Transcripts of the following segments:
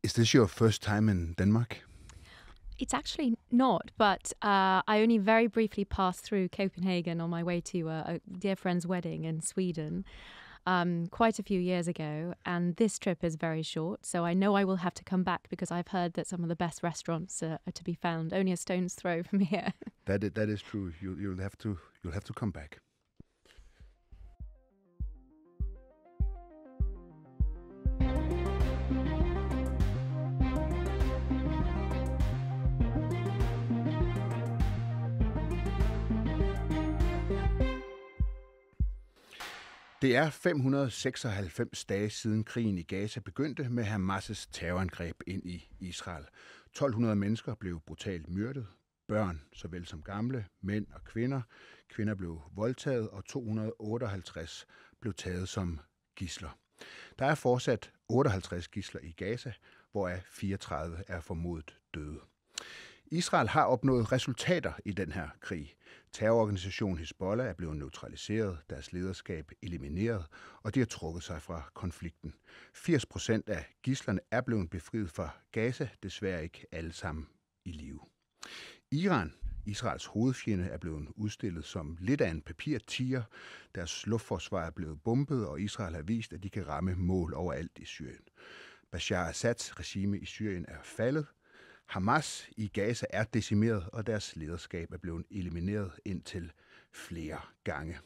Is this your first time in Denmark? It's actually not, but I only very briefly passed through Copenhagen on my way to a dear friend's wedding in Sweden quite a few years ago, and this trip is very short, so I know I will have to come back because I've heard that some of the best restaurants are to be found only a stone's throw from here. That is true. You'll have to come back. Det er 596 dage siden krigen i Gaza begyndte med Hamas' terrorangreb ind i Israel. 1200 mennesker blev brutalt myrdet. Børn, såvel som gamle, mænd og kvinder. Kvinder blev voldtaget, og 258 blev taget som gidsler. Der er fortsat 58 gidsler i Gaza, hvoraf 34 er formodet døde. Israel har opnået resultater i den her krig. Terrororganisationen Hizbollah er blevet neutraliseret, deres lederskab elimineret, og de har trukket sig fra konflikten. 80% af gidslerne er blevet befriet fra Gaza, desværre ikke alle sammen i live. Iran, Israels hovedfjende, er blevet udstillet som lidt af en papirtiger. Deres luftforsvar er blevet bombet, og Israel har vist, at de kan ramme mål overalt i Syrien. Bashar Assads regime i Syrien er faldet. Hamas i Gaza er decimeret, og deres lederskab er blevet elimineret indtil flere gange.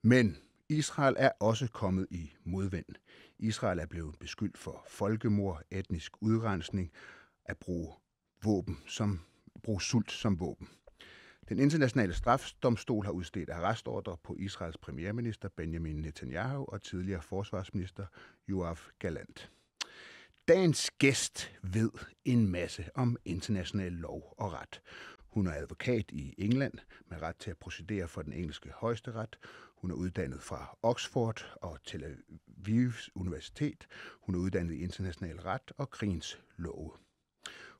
Men Israel er også kommet i modvind. Israel er blevet beskyldt for folkemord, etnisk udrensning, at bruge sult som våben. Den internationale strafdomstol har udstedt arrestordre på Israels premierminister Benjamin Netanyahu og tidligere forsvarsminister Yoav Gallant. Dagens gæst ved en masse om international lov og ret. Hun er advokat i England med ret til at procedere for den engelske højesteret. Hun er uddannet fra Oxford og Tel Avivs Universitet. Hun er uddannet i international ret og krigens love.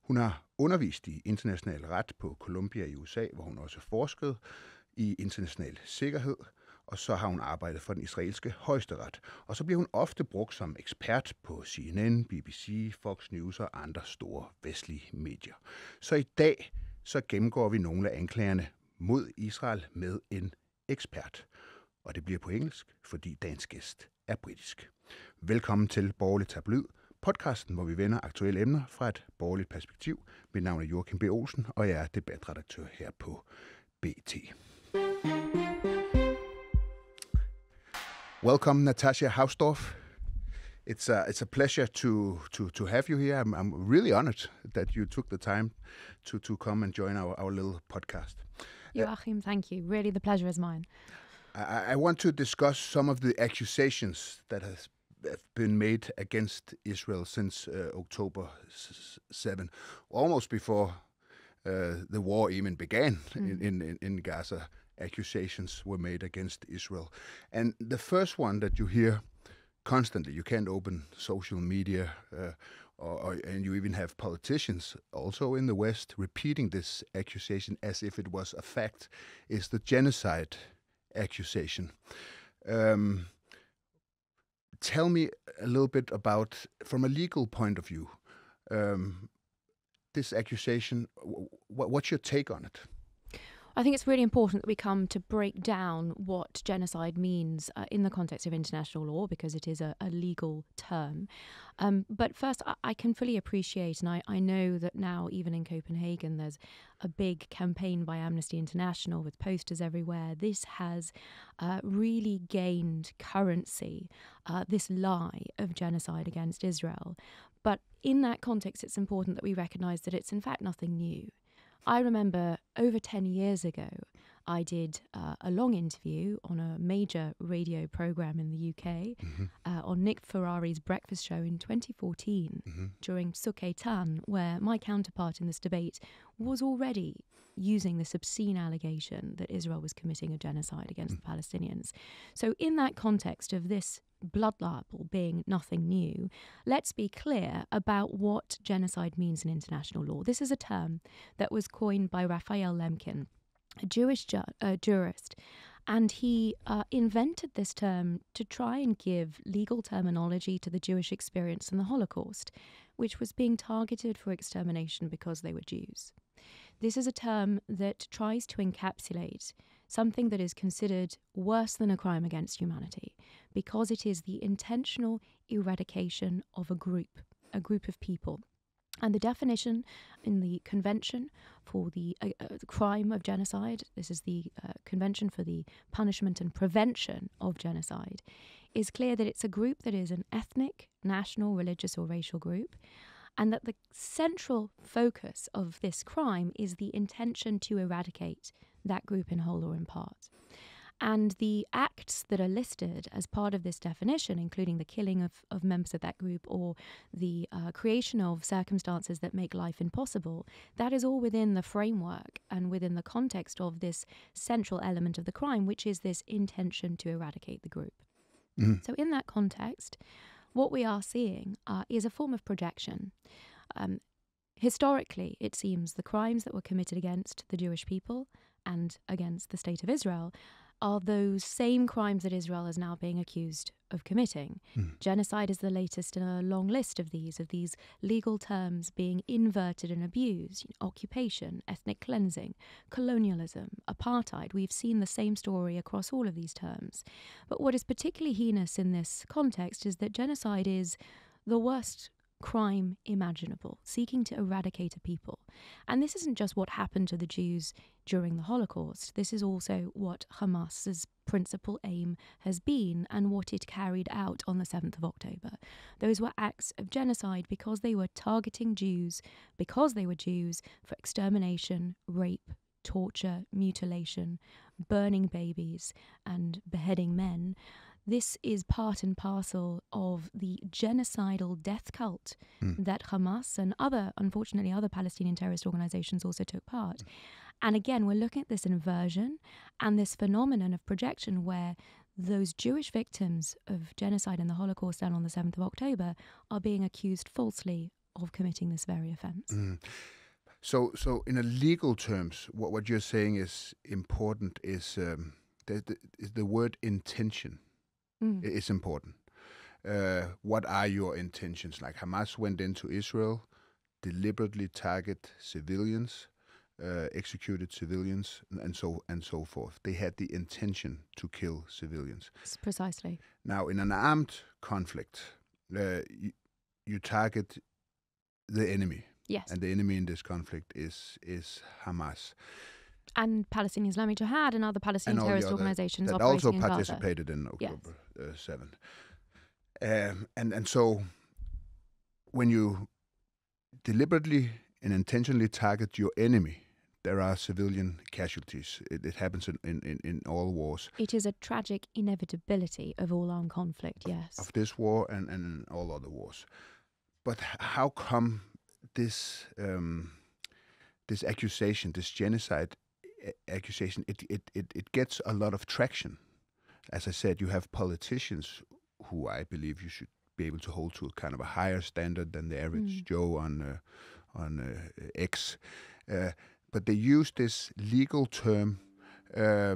Hun har undervist i international ret på Columbia i USA, hvor hun også forskede i international sikkerhed. Og så har hun arbejdet for den israelske højesteret. Og så bliver hun ofte brugt som ekspert på CNN, BBC, Fox News og andre store vestlige medier. Så i dag så gennemgår vi nogle af anklagerne mod Israel med en ekspert. Og det bliver på engelsk, fordi dagens gæst er britisk. Velkommen til Borgerlig Tabloid, podcasten, hvor vi vender aktuelle emner fra et borgerligt perspektiv. Mit navn er Joachim B. Olsen, og jeg er debatredaktør her på BT. Welcome, Natasha Hausdorff. It's a pleasure to have you here. I'm really honored that you took the time to come and join our little podcast. Joachim, thank you. Really, the pleasure is mine. I want to discuss some of the accusations that have been made against Israel since October 7, almost before the war even began in Gaza. Accusations were made against Israel. And the first one that you hear constantly, you can't open social media, and you even have politicians also in the West repeating this accusation as if it was a fact, is the genocide accusation. Tell me a little bit about, from a legal point of view, this accusation. What's your take on it? I think it's really important that we come to break down what genocide means in the context of international law, because it is a legal term. But first, I can fully appreciate, and I know that now, even in Copenhagen, there's a big campaign by Amnesty International with posters everywhere. This has really gained currency, this lie of genocide against Israel. But in that context, it's important that we recognise that it's in fact nothing new. I remember over 10 years ago, I did a long interview on a major radio program in the UK on Nick Ferrari's Breakfast Show in 2014 during Tsuk Eitan, where my counterpart in this debate was already using this obscene allegation that Israel was committing a genocide against the Palestinians. So in that context of this blood libel being nothing new, let's be clear about what genocide means in international law. This is a term that was coined by Raphael Lemkin, a Jewish jurist, and he invented this term to try and give legal terminology to the Jewish experience in the Holocaust. which was being targeted for extermination because they were Jews. This is a term that tries to encapsulate something that is considered worse than a crime against humanity, because it is the intentional eradication of a group of people. And the definition in the Convention for the crime of genocide, this is the Convention for the Punishment and Prevention of Genocide, is clear that it's a group that is an ethnic, national, religious or racial group, and that the central focus of this crime is the intention to eradicate that group in whole or in part. And the acts that are listed as part of this definition, including the killing of members of that group or the creation of circumstances that make life impossible, that is all within the framework and within the context of this central element of the crime, which is this intention to eradicate the group. Mm. So in that context, what we are seeing is a form of projection. Historically, it seems the crimes that were committed against the Jewish people and against the State of Israel are those same crimes that Israel is now being accused of committing. Mm. Genocide is the latest in a long list of these legal terms being inverted and abused. Occupation, ethnic cleansing, colonialism, apartheid. We've seen the same story across all of these terms. But what is particularly heinous in this context is that genocide is the worst crime imaginable, seeking to eradicate a people. And this isn't just what happened to the Jews during the Holocaust. This is also what Hamas's principal aim has been and what it carried out on the 7th of October. Those were acts of genocide because they were targeting Jews, because they were Jews, for extermination, rape, torture, mutilation, burning babies, and beheading men. This is part and parcel of the genocidal death cult that Hamas and unfortunately other Palestinian terrorist organizations also took part. And again, we're looking at this inversion and this phenomenon of projection where those Jewish victims of genocide and the Holocaust done on the 7th of October are being accused falsely of committing this very offense. Mm. So in a legal terms, what you're saying is important is the word intention. It's important. What are your intentions? Like Hamas went into Israel, deliberately target civilians, executed civilians, and so forth. They had the intention to kill civilians. Precisely. Now, in an armed conflict, you target the enemy. Yes. And the enemy in this conflict is Hamas. And Palestinian Islamic Jihad and other Palestinian terrorist organizations that operating also in Gaza. participated in October 7. And so when you deliberately and intentionally target your enemy, there are civilian casualties. It happens in all wars. It is a tragic inevitability of all armed conflict, yes. Of this war and all other wars. But how come this accusation, this genocide accusation, it gets a lot of traction? As I said, you have politicians who I believe you should be able to hold to a kind of a higher standard than the average Joe on X. But they use this legal term, but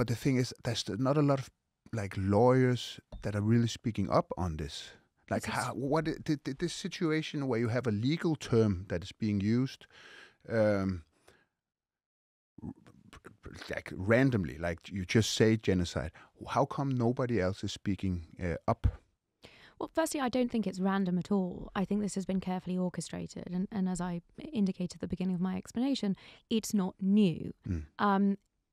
the thing is, there's not a lot of like lawyers that are really speaking up on this. Like this situation where you have a legal term that is being used, like randomly, like you just say genocide. How come nobody else is speaking up? Well, firstly, I don't think it's random at all. I think this has been carefully orchestrated. And as I indicated at the beginning of my explanation, it's not new.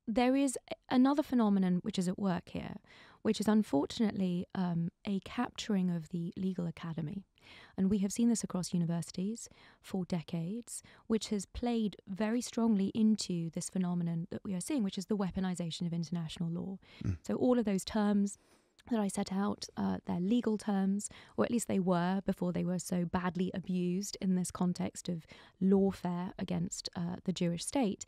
There is another phenomenon which is at work here, which is unfortunately a capturing of the legal academy. And we have seen this across universities for decades, which has played very strongly into this phenomenon that we are seeing, which is the weaponization of international law. So all of those terms that I set out, they're legal terms, or at least they were before they were so badly abused in this context of lawfare against the Jewish state.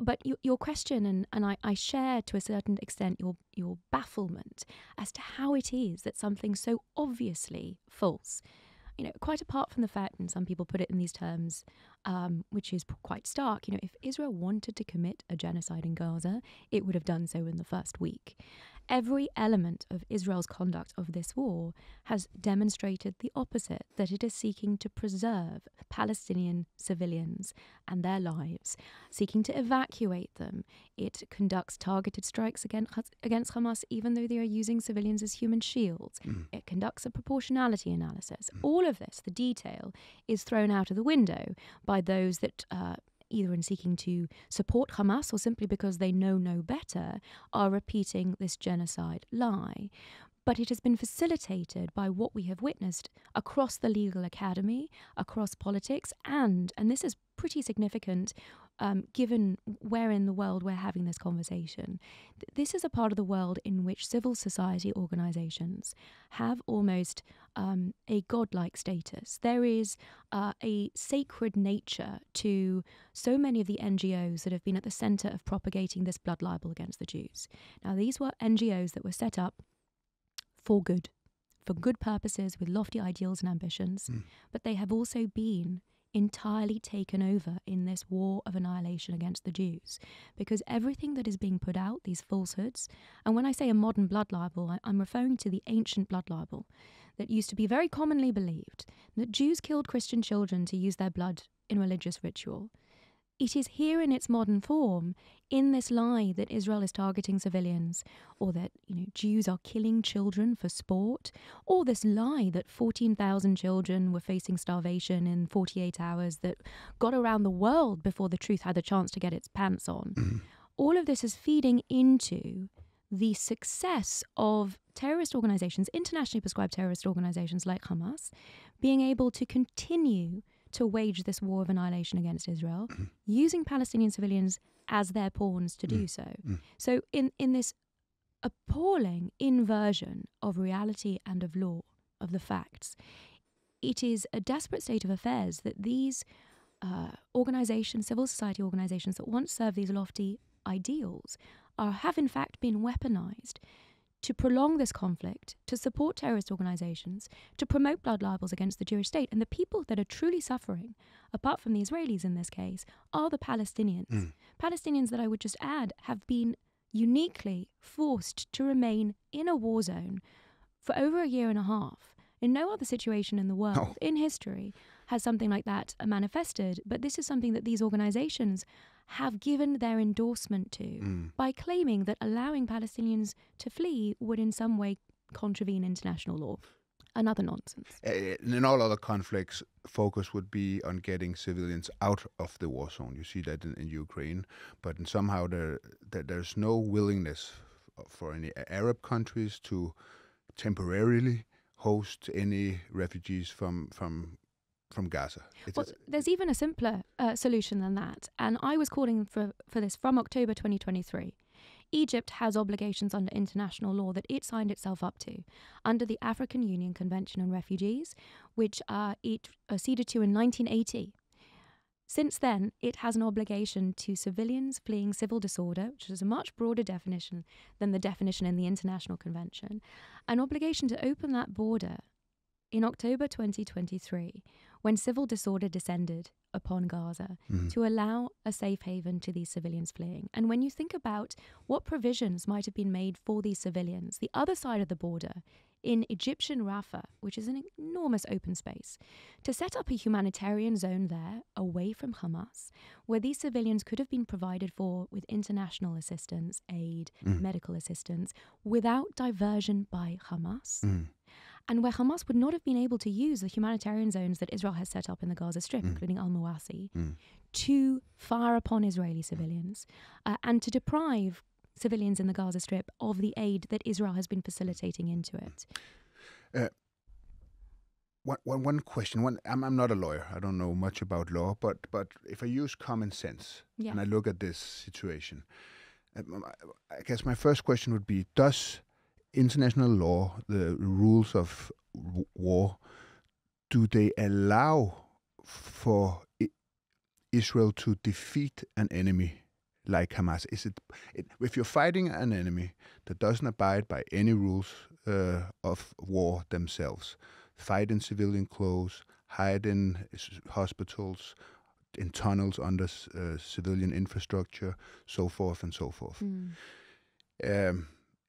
But your question, and I share to a certain extent your bafflement as to how it is that something so obviously false, quite apart from the fact, and some people put it in these terms, which is quite stark, if Israel wanted to commit a genocide in Gaza, it would have done so in the first week. Every element of Israel's conduct of this war has demonstrated the opposite, that it is seeking to preserve Palestinian civilians and their lives, seeking to evacuate them. It conducts targeted strikes against Hamas, even though they are using civilians as human shields. It conducts a proportionality analysis. All of this, the detail, is thrown out of the window by those that either in seeking to support Hamas or simply because they know no better, are repeating this genocide lie. But it has been facilitated by what we have witnessed across the legal academy, across politics, and this is pretty significant given where in the world we're having this conversation. This is a part of the world in which civil society organizations have almost a godlike status. There is a sacred nature to so many of the NGOs that have been at the center of propagating this blood libel against the Jews. Now, these were NGOs that were set up for good purposes, with lofty ideals and ambitions, but they have also been entirely taken over in this war of annihilation against the Jews, because everything that is being put out, these falsehoods, and when I say a modern blood libel, I'm referring to the ancient blood libel that used to be very commonly believed, that Jews killed Christian children to use their blood in religious ritual. It is here in its modern form, in this lie that Israel is targeting civilians, or that Jews are killing children for sport, or this lie that 14,000 children were facing starvation in 48 hours that got around the world before the truth had the chance to get its pants on. All of this is feeding into the success of terrorist organizations, internationally prescribed terrorist organizations like Hamas, being able to continue to wage this war of annihilation against Israel, using Palestinian civilians as their pawns to do so. So in this appalling inversion of reality and of law, of the facts, it is a desperate state of affairs that these organizations, civil society organizations that once served these lofty ideals, have in fact been weaponized to prolong this conflict, to support terrorist organizations, to promote blood libels against the Jewish state. And the people that are truly suffering, apart from the Israelis in this case, are the Palestinians. Palestinians that I would just add have been uniquely forced to remain in a war zone for over a year and a half. In no other situation in the world, in history, has something like that manifested. But this is something that these organizations have given their endorsement to by claiming that allowing Palestinians to flee would in some way contravene international law. Another nonsense. In all other conflicts, focus would be on getting civilians out of the war zone. You see that in Ukraine, but somehow there's no willingness for any Arab countries to temporarily host any refugees from Gaza. There's even a simpler solution than that. And I was calling for this from October 2023. Egypt has obligations under international law that it signed itself up to under the African Union Convention on Refugees, which it acceded to in 1980. Since then, it has an obligation to civilians fleeing civil disorder, which is a much broader definition than the definition in the International Convention, an obligation to open that border in October 2023, when civil disorder descended upon Gaza, to allow a safe haven to these civilians fleeing. And when you think about what provisions might have been made for these civilians, the other side of the border, in Egyptian Rafah, which is an enormous open space, to set up a humanitarian zone there, away from Hamas, where these civilians could have been provided for with international assistance, aid, medical assistance, without diversion by Hamas. And where Hamas would not have been able to use the humanitarian zones that Israel has set up in the Gaza Strip, including Al-Mawasi, to fire upon Israeli civilians and to deprive civilians in the Gaza Strip of the aid that Israel has been facilitating into it. One question. I'm not a lawyer. I don't know much about law, but if I use common sense and I look at this situation, I guess my first question would be, does international law, the rules of war, do they allow for Israel to defeat an enemy like Hamas? Is it if you're fighting an enemy that doesn't abide by any rules of war themselves, fight in civilian clothes, hide in hospitals, in tunnels under civilian infrastructure, so forth and so forth.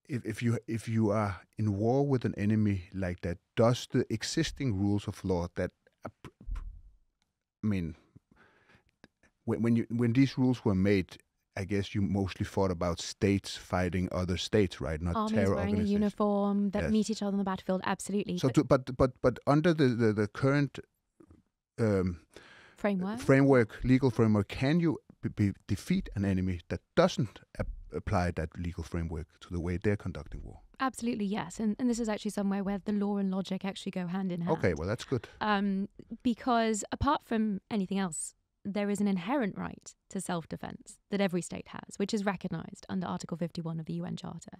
if you are in war with an enemy like that, does the existing rules of law that I mean, when these rules were made, I guess you mostly thought about states fighting other states, right? Not Armies terror wearing a organizations. uniform that Yes. meet each other on the battlefield, absolutely. So, but under the current Framework. legal framework, can you defeat an enemy that doesn't apply that legal framework to the way they're conducting war? Absolutely, yes. And this is actually somewhere where the law and logic actually go hand in hand. Okay, well, that's good. Because apart from anything else, there is an inherent right to self-defense that every state has, which is recognized under Article 51 of the UN Charter.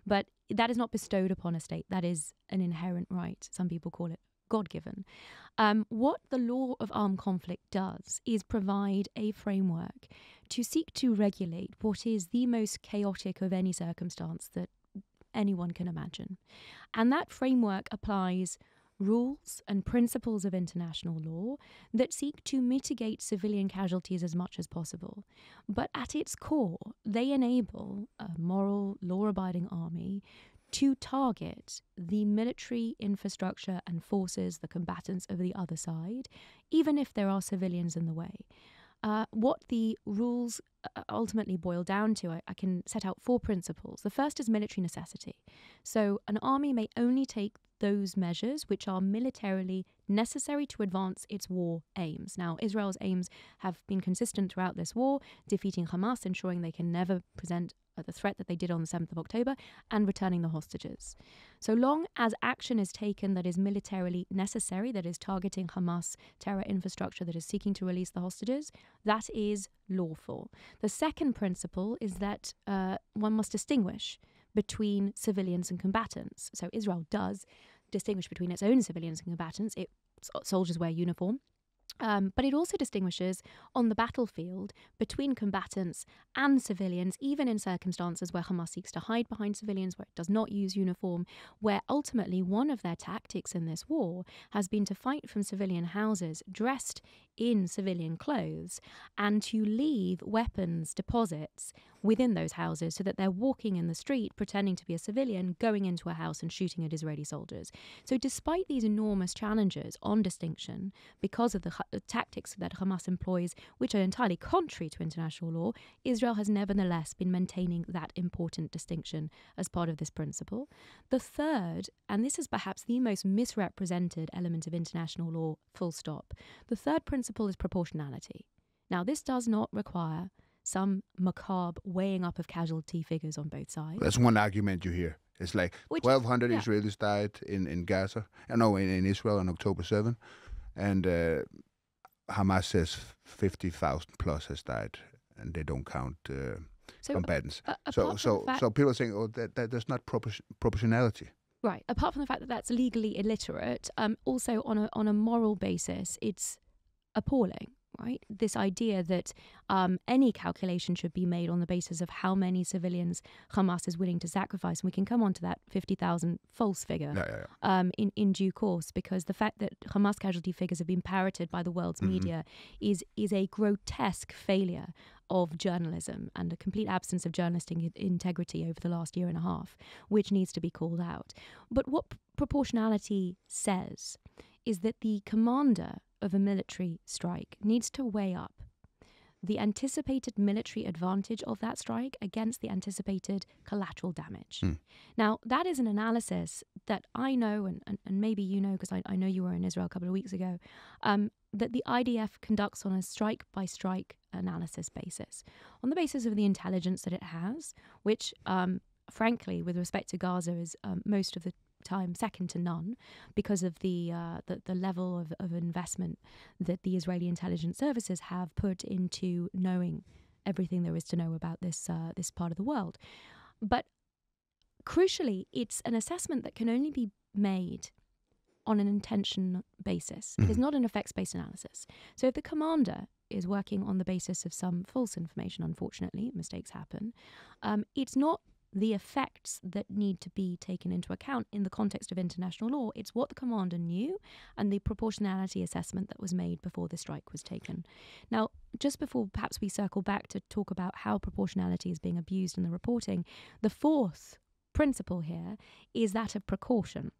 But that is not bestowed upon a state. That is an inherent right. Some people call it God-given. What the law of armed conflict does is provide a framework to seek to regulate what is the most chaotic of any circumstance that anyone can imagine. And that framework applies rules and principles of international law that seek to mitigate civilian casualties as much as possible. But at its core, they enable a moral, law-abiding army to target the military infrastructure and forces, the combatants of the other side, even if there are civilians in the way. What the rules ultimately boil down to, I can set out 4 principles. The first is military necessity. So an army may only take those measures which are militarily necessary to advance its war aims. Now, Israel's aims have been consistent throughout this war, defeating Hamas, ensuring they can never present the threat that they did on the 7th of October, and returning the hostages. So long as action is taken that is militarily necessary, that is targeting Hamas terror infrastructure, that is seeking to release the hostages, that is lawful. The second principle is that one must distinguish between civilians and combatants. So Israel does distinguish between its own civilians and combatants. Soldiers wear uniform. But it also distinguishes on the battlefield between combatants and civilians, even in circumstances where Hamas seeks to hide behind civilians, where it does not use uniform, where ultimately one of their tactics in this war has been to fight from civilian houses dressed in civilian clothes and to leave weapons deposits within those houses so that they're walking in the street pretending to be a civilian, going into a house and shooting at Israeli soldiers. So despite these enormous challenges on distinction, because of the tactics that Hamas employs, which are entirely contrary to international law, Israel has nevertheless been maintaining that important distinction as part of this principle. The third, and this is perhaps the most misrepresented element of international law, full stop, the third principle is proportionality. Now, this does not require some macabre weighing up of casualty figures on both sides. That's one argument you hear. It's like 1,200 Israelis died in Gaza. No, in Israel on October 7. And Hamas says 50,000 plus has died, and they don't count combatants. So people are saying, oh, that there's not proportionality. Right. Apart from the fact that that's legally illiterate, also on a moral basis, it's appalling. Right? This idea that any calculation should be made on the basis of how many civilians Hamas is willing to sacrifice. And we can come on to that 50,000 false figure in due course, because the fact that Hamas casualty figures have been parroted by the world's media is a grotesque failure of journalism and a complete absence of journalistic integrity over the last year and a half, which needs to be called out. But what proportionality says is that the commander of a military strike needs to weigh up the anticipated military advantage of that strike against the anticipated collateral damage. Now, that is an analysis that I know, and maybe you know, because I know you were in Israel a couple of weeks ago, that the IDF conducts on a strike-by-strike analysis basis, on the basis of the intelligence that it has, which, frankly, with respect to Gaza, is most of the time second to none, because of the level of investment that the Israeli intelligence services have put into knowing everything there is to know about this part of the world. But crucially, it's an assessment that can only be made on an intention basis. It is not an effects-based analysis. So if the commander is working on the basis of some false information, unfortunately, mistakes happen, it's not the effects that need to be taken into account in the context of international law. It's what the commander knew and the proportionality assessment that was made before the strike was taken. Now, just before perhaps we circle back to talk about how proportionality is being abused in the reporting, the fourth principle here is that of precaution.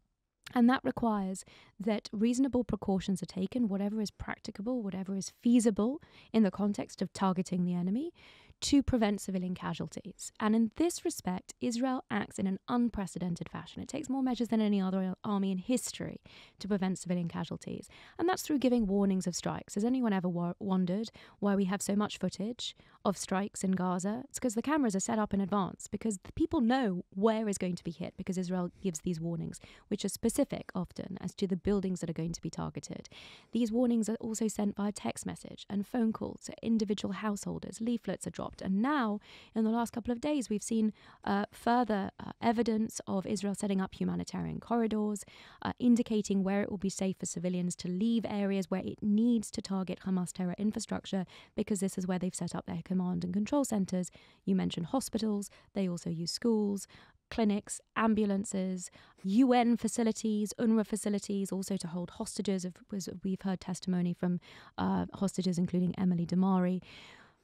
And that requires that reasonable precautions are taken, whatever is practicable, whatever is feasible in the context of targeting the enemy, to prevent civilian casualties. And in this respect, Israel acts in an unprecedented fashion. It takes more measures than any other army in history to prevent civilian casualties. And that's through giving warnings of strikes. Has anyone ever wondered why we have so much footage of strikes in Gaza? It's because the cameras are set up in advance, because the people know where is going to be hit, because Israel gives these warnings, which are specific often as to the buildings that are going to be targeted. These warnings are also sent via text message and phone calls to individual householders. Leaflets are dropped. And now, in the last couple of days, we've seen further evidence of Israel setting up humanitarian corridors, indicating where it will be safe for civilians to leave areas where it needs to target Hamas terror infrastructure, because this is where they've set up their command and control centers. You mentioned hospitals. They also use schools, clinics, ambulances, UN facilities, UNRWA facilities, also to hold hostages. We've heard testimony from hostages, including Emily Damari.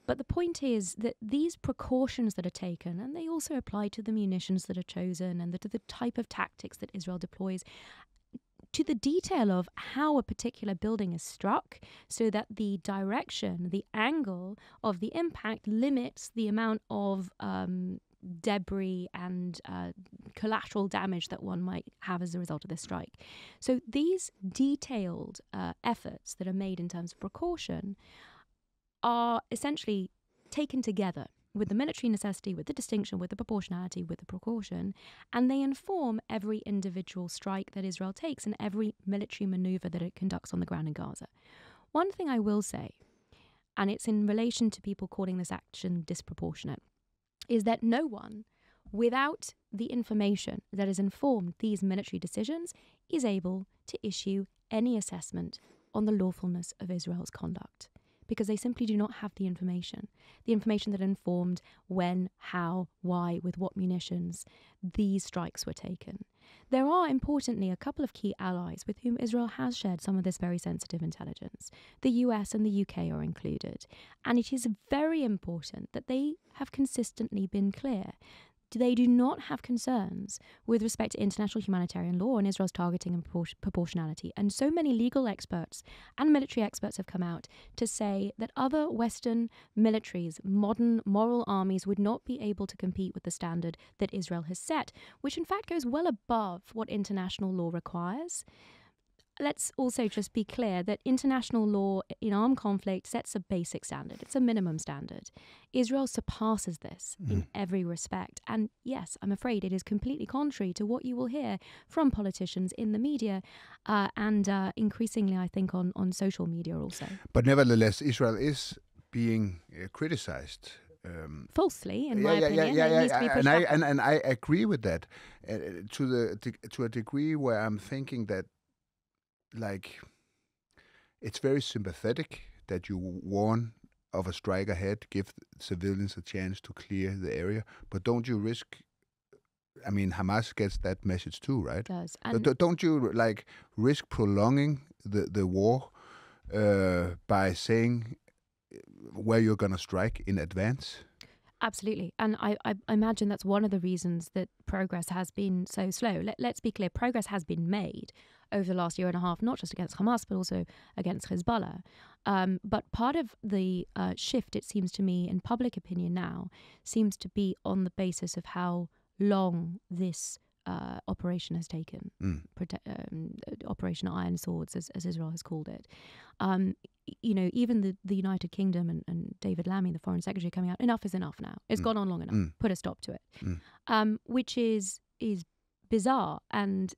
But the point is that these precautions that are taken, and they also apply to the munitions that are chosen and to the type of tactics that Israel deploys, to the detail of how a particular building is struck, so that the direction, the angle of the impact limits the amount of debris and collateral damage that one might have as a result of this strike. So these detailed efforts that are made in terms of precaution are essentially taken together with the military necessity, with the distinction, with the proportionality, with the precaution, and they inform every individual strike that Israel takes and every military maneuver that it conducts on the ground in Gaza. One thing I will say, and it's in relation to people calling this action disproportionate, is that no one, without the information that has informed these military decisions, is able to issue any assessment on the lawfulness of Israel's conduct, because they simply do not have the information that informed when, how, why, with what munitions these strikes were taken. There are, importantly, a couple of key allies with whom Israel has shared some of this very sensitive intelligence. The US and the UK are included. And it is very important that they have consistently been clear. They do not have concerns with respect to international humanitarian law and Israel's targeting and proportionality. And so many legal experts and military experts have come out to say that other Western militaries, modern moral armies, would not be able to compete with the standard that Israel has set, which in fact goes well above what international law requires. Let's also just be clear that international law in armed conflict sets a basic standard. It's a minimum standard. Israel surpasses this in every respect. And yes, I'm afraid it is completely contrary to what you will hear from politicians in the media and increasingly, I think, on social media also. But nevertheless, Israel is being criticized. Falsely, in my opinion. It needs to be pushed back. And I agree with that to a degree where I'm thinking that, like, it's very sympathetic that you warn of a strike ahead, give civilians a chance to clear the area, but don't you risk, I mean, Hamas gets that message too, right? It does. Don't you, like, risk prolonging the war by saying where you're going to strike in advance? Absolutely. And I imagine that's one of the reasons that progress has been so slow. Let's be clear, progress has been made over the last year and a half, not just against Hamas, but also against Hezbollah. But part of the shift, it seems to me, in public opinion now, seems to be on the basis of how long this operation has taken, Operation Iron Swords, as Israel has called it. Even the United Kingdom and David Lammy, the Foreign Secretary, coming out, enough is enough now. It's gone on long enough. Put a stop to it. Which is bizarre and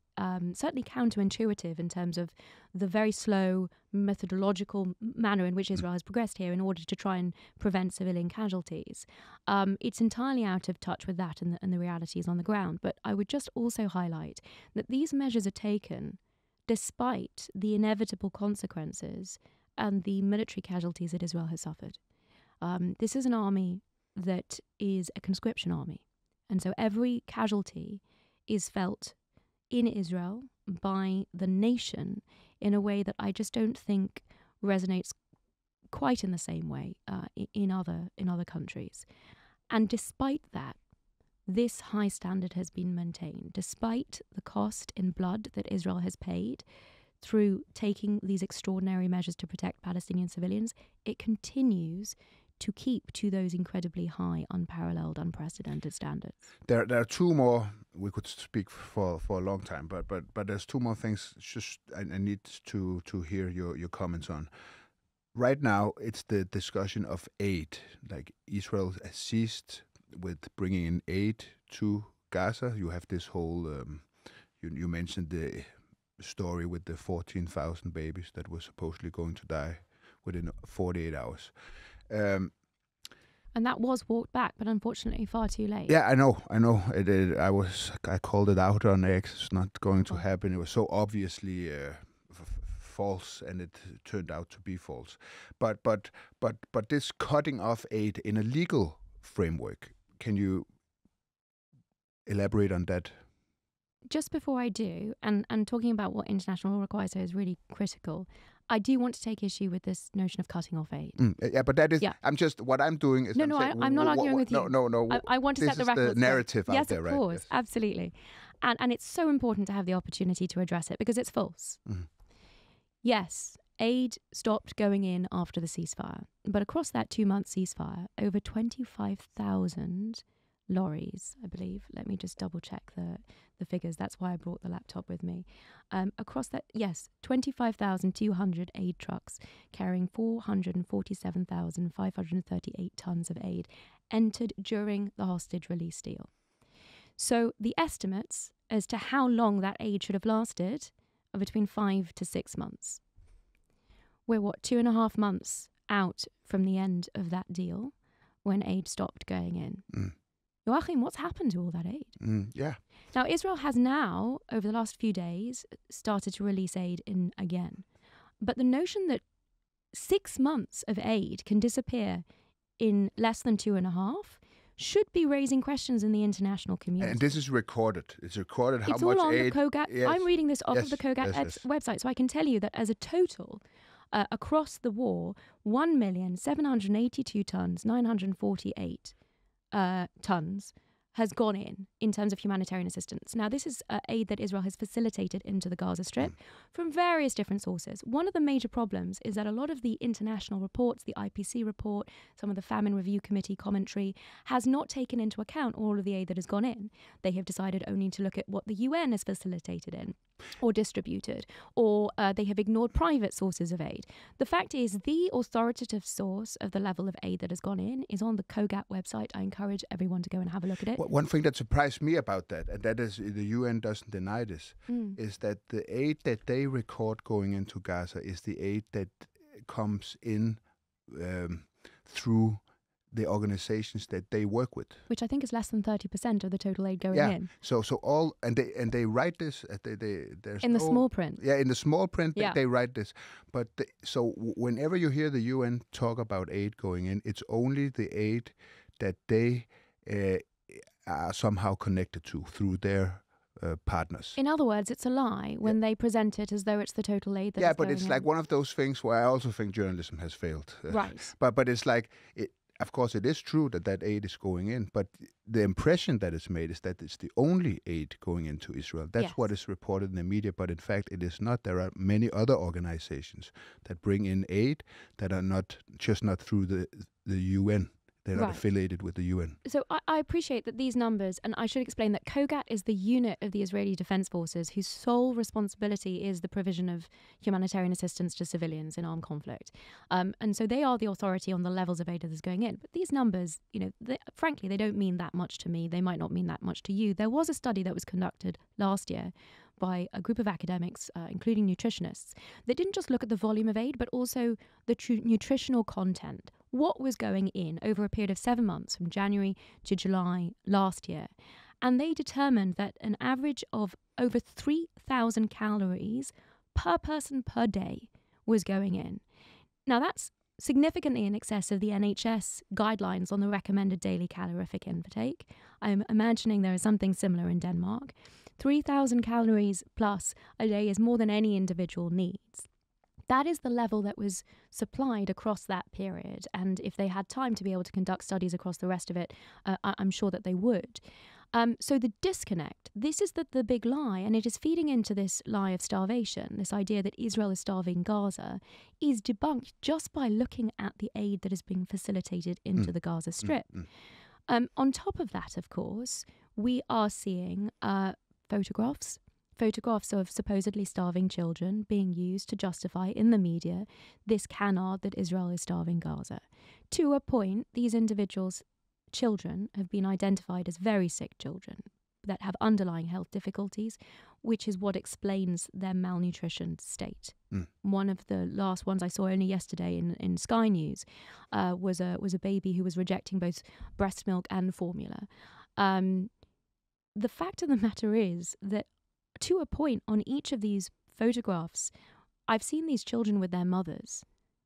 certainly counterintuitive in terms of the very slow methodological manner in which Israel has progressed here in order to try and prevent civilian casualties. It's entirely out of touch with that and the realities on the ground. But I would just also highlight that these measures are taken despite the inevitable consequences and the military casualties that Israel has suffered. This is an army that is a conscription army. And so every casualty is felt in Israel by the nation in a way that I just don't think resonates quite in the same way in other countries. And despite that, this high standard has been maintained, despite the cost in blood that Israel has paid through taking these extraordinary measures to protect Palestinian civilians. It continues to keep to those incredibly high, unparalleled, unprecedented standards. There are two more. We could speak for a long time, but there's two more things. Just I need to hear your comments on. Right now, it's the discussion of aid. Like Israel has ceased with bringing in aid to Gaza. You have this whole. You mentioned the story with the 14,000 babies that were supposedly going to die within 48 hours. And that was walked back, but unfortunately far too late. Yeah, I know. I called it out on X. It's not going to happen. It was so obviously false, and it turned out to be false. But this cutting off aid in a legal framework, can you elaborate on that? Just before I do, and talking about what international law requires here is really critical, I do want to take issue with this notion of cutting off aid. Yeah, but that is, what I'm doing is... I'm not arguing with you. No. I want to set the record. This is the narrative out there, right? Yes, of course, absolutely. And it's so important to have the opportunity to address it because it's false. Mm-hmm. Yes, aid stopped going in after the ceasefire, but across that 2-month ceasefire, over 25,000 lorries, I believe. Let me just double check the figures. That's why I brought the laptop with me. Across that, 25,200 aid trucks carrying 447,538 tons of aid entered during the hostage release deal. So the estimates as to how long that aid should have lasted are between 5 to 6 months. We're 2.5 months out from the end of that deal when aid stopped going in. Joachim, what's happened to all that aid? Yeah. Now, Israel has now, over the last few days, started to release aid in again. But the notion that 6 months of aid can disappear in less than 2.5 should be raising questions in the international community. And this is recorded. It's recorded how much aid... It's all on the COGAT. Yes. I'm reading this off of the COGAT website, so I can tell you that as a total, across the war, 1,782 tons, 948 tons has gone in terms of humanitarian assistance. Now, this is aid that Israel has facilitated into the Gaza Strip from various different sources. One of the major problems is that a lot of the international reports, the IPC report, some of the Famine Review Committee commentary, has not taken into account all of the aid that has gone in. They have decided only to look at what the UN has facilitated in or distributed, or they have ignored private sources of aid. The fact is, the authoritative source of the level of aid that has gone in is on the COGAT website. I encourage everyone to go and have a look at it. One thing that surprised me about that, and that is the UN doesn't deny this, is that the aid that they record going into Gaza is the aid that comes in through the organizations that they work with, which I think is less than 30% of the total aid going in. So all and they write this. There's in the small print. Yeah, in the small print they write this. But so whenever you hear the UN talk about aid going in, it's only the aid that they are somehow connected to through their partners. In other words, it's a lie when they present it as though it's the total aid that is but going it's in. like one of those things where I also think journalism has failed. Right. But it's like of course, it is true that aid is going in, but the impression that is made is that it's the only aid going into Israel. That's what is reported in the media, but in fact, it is not. There are many other organizations that bring in aid that are not through the UN. They're not affiliated with the UN. So I appreciate that these numbers, and I should explain that COGAT is the unit of the Israeli Defense Forces whose sole responsibility is the provision of humanitarian assistance to civilians in armed conflict. And so they are the authority on the levels of aid that is going in. But these numbers, frankly, they don't mean that much to me. They might not mean that much to you. There was a study that was conducted last year by a group of academics, including nutritionists, that didn't just look at the volume of aid, but also the nutritional content. What was going in over a period of 7 months, from January to July last year. And they determined that an average of over 3,000 calories per person per day was going in. Now, that's significantly in excess of the NHS guidelines on the recommended daily calorific intake. I'm imagining there is something similar in Denmark. 3,000 calories plus a day is more than any individual needs. That is the level that was supplied across that period. And if they had time to be able to conduct studies across the rest of it, I'm sure that they would. So the disconnect, this is the big lie, and it is feeding into this lie of starvation, this idea that Israel is starving Gaza, is debunked just by looking at the aid that is being facilitated into the Gaza Strip. On top of that, of course, we are seeing photographs of supposedly starving children being used to justify in the media this canard that Israel is starving Gaza. To a point, these individuals' children have been identified as very sick children that have underlying health difficulties, which is what explains their malnutrition state. One of the last ones I saw only yesterday in Sky News was a baby who was rejecting both breast milk and formula. The fact of the matter is that to a point on each of these photographs, I've seen these children with their mothers,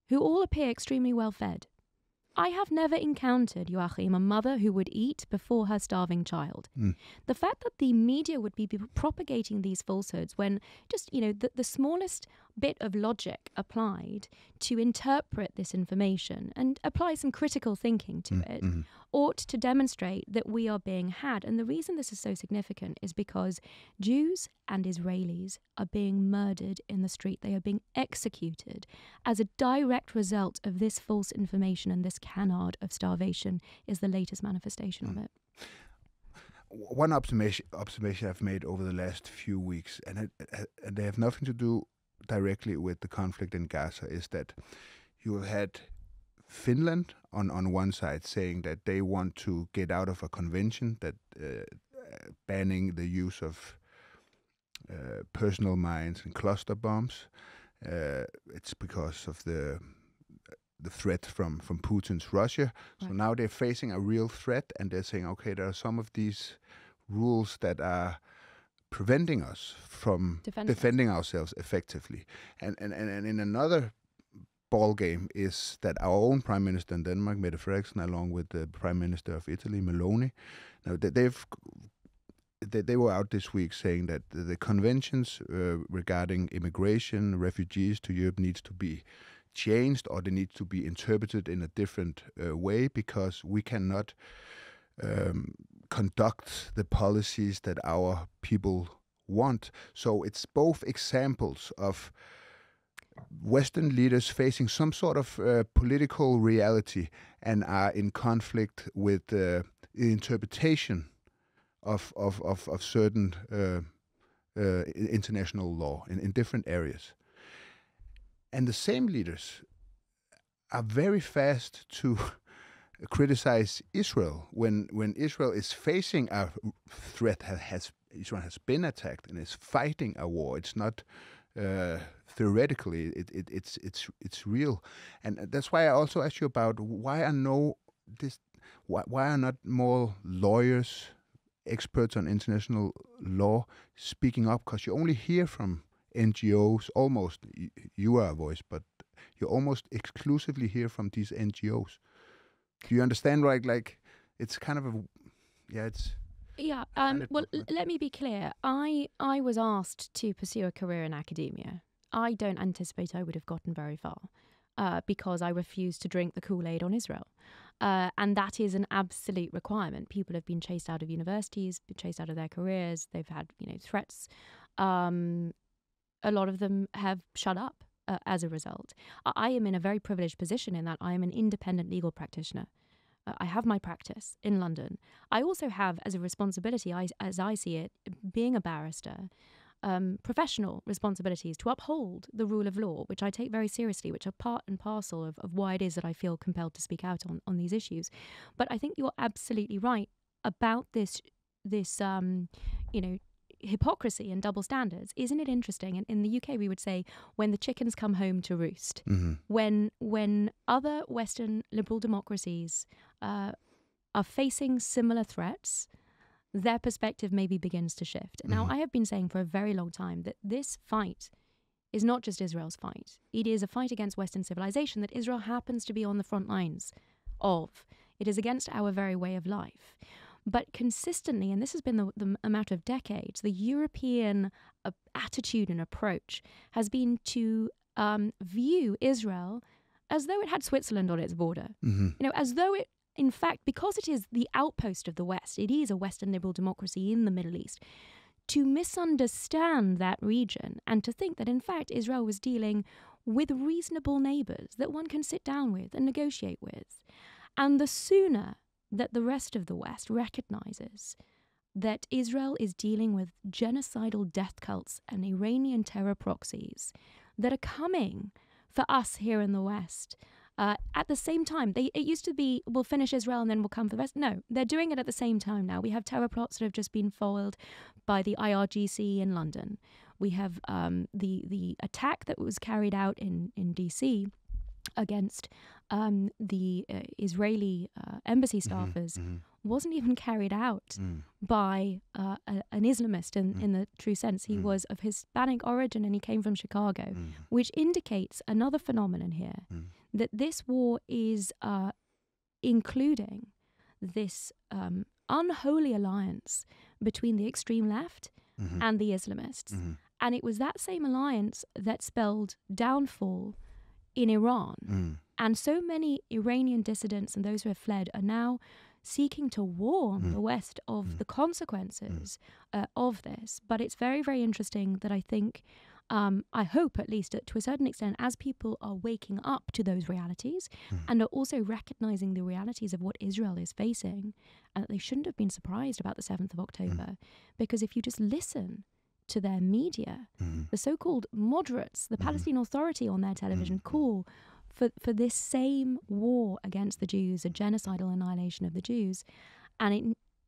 who all appear extremely well fed. I have never encountered, Joachim, a mother who would eat before her starving child. The fact that the media would be propagating these falsehoods when just, the smallest bit of logic applied to interpret this information and apply some critical thinking to it ought to demonstrate that we are being had. And the reason this is so significant is because Jews and Israelis are being murdered in the street. They are being executed as a direct result of this false information, and this canard of starvation is the latest manifestation of it. One observation I've made over the last few weeks, and they have nothing to do directly with the conflict in Gaza, is that you have had Finland on one side saying that they want to get out of a convention that banning the use of personal mines and cluster bombs. It's because of the threat from Putin's Russia. Right. So now they're facing a real threat, and they're saying, okay, there are some of these rules that are preventing us from defending ourselves effectively. And in another ball game is that our own Prime Minister in Denmark, Mette Frederiksen, along with the Prime Minister of Italy, Meloni, now they were out this week saying that the conventions regarding immigration, refugees to Europe needs to be changed, or they need to be interpreted in a different way, because we cannot conduct the policies that our people want. So it's both examples of Western leaders facing some sort of political reality and are in conflict with the interpretation of certain international law in different areas. And the same leaders are very fast to criticize Israel when Israel is facing a threat. Israel has been attacked and is fighting a war. It's not theoretically. It's real, and that's why I also asked you about why are not more lawyers, experts on international law speaking up? Because you only hear from NGOs. Almost, you are a voice, but you almost exclusively hear from these NGOs. Do you understand, right? Like, it's kind of well, let me be clear. I was asked to pursue a career in academia. I don't anticipate I would have gotten very far because I refused to drink the Kool-Aid on Israel. And that is an absolute requirement. People have been chased out of universities, been chased out of their careers. They've had, threats. A lot of them have shut up as a result. I am in a very privileged position in that I am an independent legal practitioner. I have my practice in London. I also have, as a responsibility, as I see it, being a barrister, professional responsibilities to uphold the rule of law, which I take very seriously, which are part and parcel of why it is that I feel compelled to speak out on these issues. But I think you're absolutely right about this hypocrisy and double standards. Isn't it interesting? And in the UK, we would say, when the chickens come home to roost, when other Western liberal democracies are facing similar threats, their perspective maybe begins to shift. Now, I have been saying for a very long time that this fight is not just Israel's fight. It is a fight against Western civilization that Israel happens to be on the front lines of. It is against our very way of life. But consistently, and this has been a matter of decades, the European attitude and approach has been to view Israel as though it had Switzerland on its border. As though in fact, because it is the outpost of the West, it is a Western liberal democracy in the Middle East, to misunderstand that region and to think that, in fact, Israel was dealing with reasonable neighbors that one can sit down with and negotiate with. And the sooner that the rest of the West recognizes that Israel is dealing with genocidal death cults and Iranian terror proxies that are coming for us here in the West, at the same time. It used to be, we'll finish Israel and then we'll come for the rest. No, they're doing it at the same time now. We have terror plots that have just been foiled by the IRGC in London. We have the attack that was carried out in DC against the Israeli embassy staffers wasn't even carried out by an Islamist in the true sense. He was of Hispanic origin and he came from Chicago, which indicates another phenomenon here, that this war is including this unholy alliance between the extreme left and the Islamists. And it was that same alliance that spelled downfall in Iran. And so many Iranian dissidents and those who have fled are now seeking to warn the West of the consequences of this. But it's very, very interesting that I think, I hope at least to a certain extent, as people are waking up to those realities and are also recognizing the realities of what Israel is facing, and that they shouldn't have been surprised about the 7th of October. Because if you just listen to their media, the so-called moderates, the Palestinian Authority on their television call for this same war against the Jews, a genocidal annihilation of the Jews. And it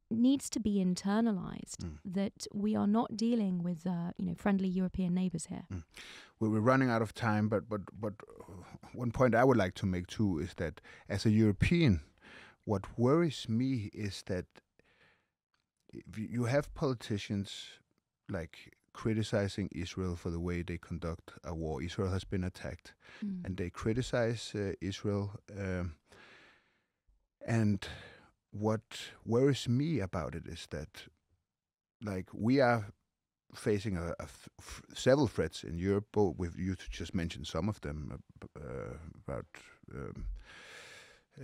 needs to be internalized that we are not dealing with friendly European neighbors here. Well, we're running out of time, but one point I would like to make too is that as a European, what worries me is that you have politicians like criticizing Israel for the way they conduct a war. Israel has been attacked, and they criticize Israel. And what worries me about it is that, like, we are facing several threats in Europe. Both with you just mentioned some of them about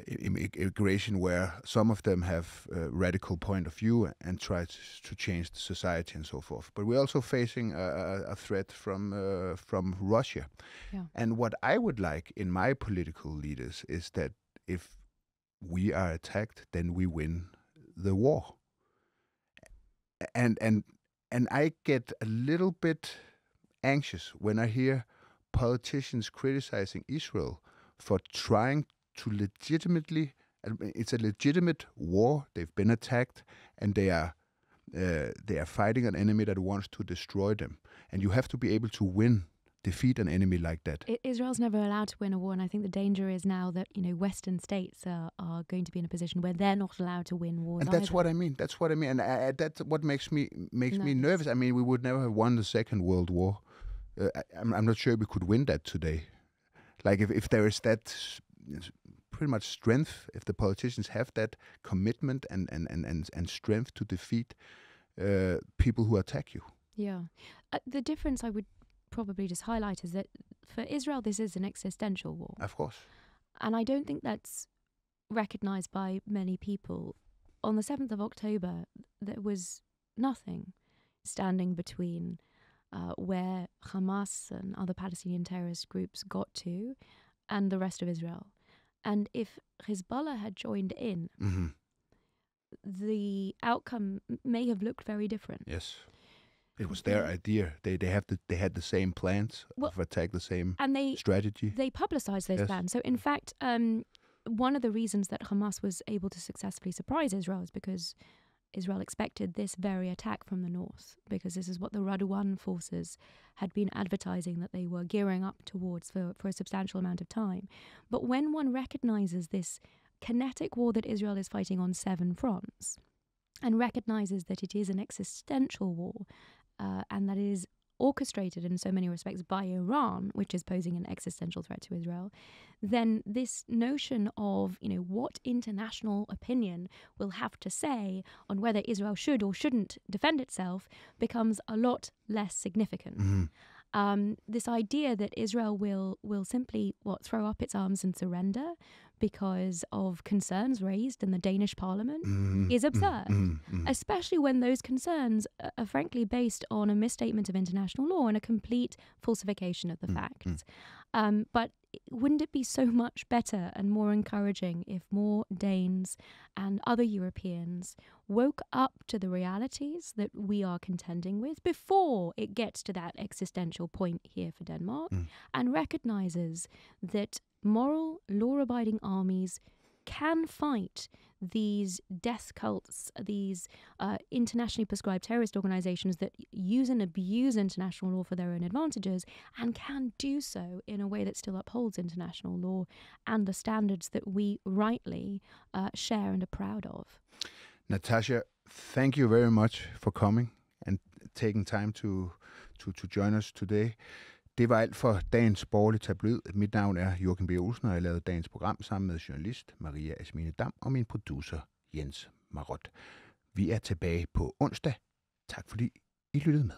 immigration, where some of them have a radical point of view and try to change the society and so forth. But we're also facing a threat from Russia. Yeah. And what I would like in my political leaders is that if we are attacked, then we win the war. And I get a little bit anxious when I hear politicians criticizing Israel for trying to legitimately, it's a legitimate war. They've been attacked, and they are fighting an enemy that wants to destroy them. And you have to be able to defeat an enemy like that. Israel's never allowed to win a war, and I think the danger is now that Western states are going to be in a position where they're not allowed to win wars. And that's what I mean. And that's what makes me nervous. I mean, we would never have won the Second World War. I'm not sure we could win that today. Like if there is that pretty much strength, if the politicians have that commitment and strength to defeat people who attack you. Yeah. The difference I would probably just highlight is that for Israel, this is an existential war. Of course. And I don't think that's recognized by many people. On the 7th of October, there was nothing standing between where Hamas and other Palestinian terrorist groups got to and the rest of Israel. And if Hezbollah had joined in, the outcome may have looked very different. Yes. It was their idea. They had the same plans of attack, the same strategy. They publicized those plans. So in fact, one of the reasons that Hamas was able to successfully surprise Israel is because Israel expected this very attack from the north, because this is what the Radwan forces had been advertising that they were gearing up towards for a substantial amount of time. But when one recognizes this kinetic war that Israel is fighting on 7 fronts, and recognizes that it is an existential war, and that it is orchestrated in so many respects by Iran, which is posing an existential threat to Israel, then this notion of, what international opinion will have to say on whether Israel should or shouldn't defend itself becomes a lot less significant. This idea that Israel will simply throw up its arms and surrender because of concerns raised in the Danish parliament is absurd, especially when those concerns are frankly based on a misstatement of international law and a complete falsification of the facts. But wouldn't it be so much better and more encouraging if more Danes and other Europeans woke up to the realities that we are contending with before it gets to that existential point here for Denmark, and recognizes that moral, law-abiding armies can fight these death cults, these internationally prescribed terrorist organizations that use and abuse international law for their own advantages, and can do so in a way that still upholds international law and the standards that we rightly share and are proud of. Natasha, thank you very much for coming and taking time to join us today. Det var alt for dagens Borgerlige Tabloid. Mit navn er Joachim B. Olsen, og jeg lavede dagens program sammen med journalist Maria Asmine Dam og min producer Jens Marot. Vi er tilbage på onsdag. Tak fordi I lyttede med.